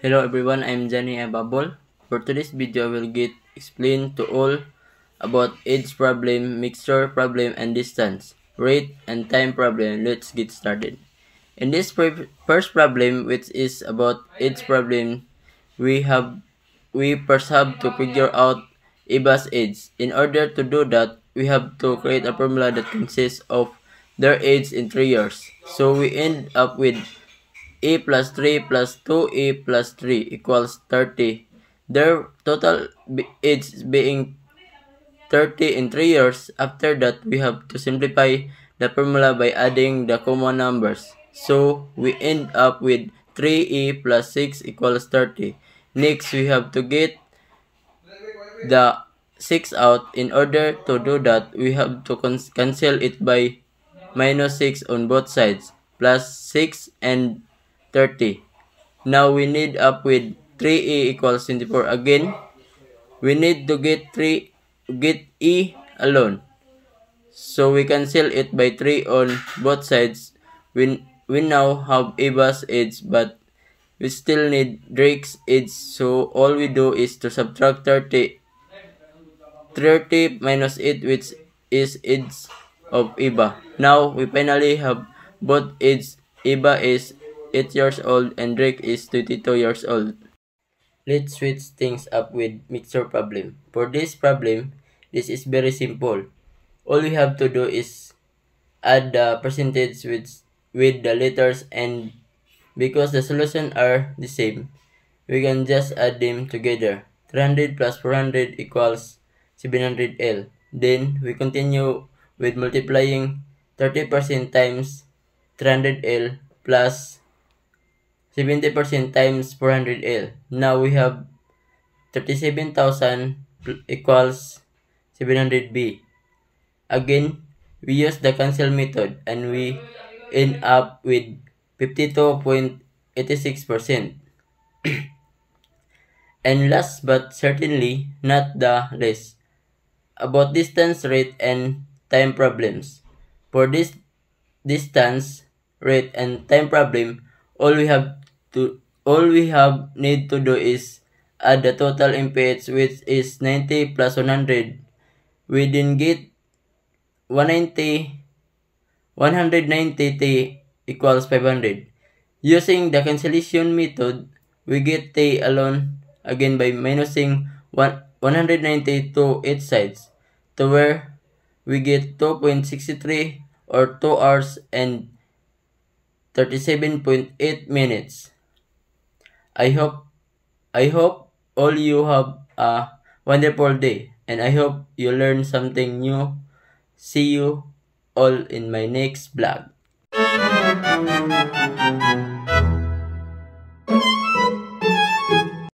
Hello everyone, I'm Johnny Ababol. For today's video, I will explain to all about age problem, mixture problem, and distance, rate, and time problem. Let's get started. In this first problem, which is about age problem, we first have to figure out Eva's age. In order to do that, we have to create a formula that consists of their age in 3 years. So we end up with a plus 3 plus 2a plus 3 equals 30. Their total age being 30 in 3 years. After that, we have to simplify the formula by adding the common numbers. So, we end up with 3a plus 6 equals 30. Next, we have to get the 6 out. In order to do that, we have to cancel it by minus 6 on both sides, plus 6 and 30. Now we need up with 3e equals 24 again. We need to get e alone. So we cancel it by 3 on both sides. We now have Eva's age, but we still need Drake's age. So all we do is to subtract 30 minus 8, which is age of Eva. Now we finally have both age. Eva is 8 years old and Drake is 22 years old. Let's switch things up with mixture problem. For this problem, this is very simple. All we have to do is add the percentage with the letters, and because the solutions are the same, we can just add them together. 300 plus 400 equals 700L. Then we continue with multiplying 30% times 300L plus 70% times 400L. Now we have 37,000 equals 700B. Again, we use the cancel method and we end up with 52.86%. And last but certainly not the least, about distance, rate, and time problems. For this distance, rate, and time problem, all we need to do is add the total MPH, which is 90 plus 100. We then get 190 T equals 500. Using the cancellation method, we get T alone again by minusing 190 to each sides, to where we get 2.63 or 2 hours and 37.8 minutes. I hope all you have a wonderful day, and I hope you learn something new. See you all in my next vlog.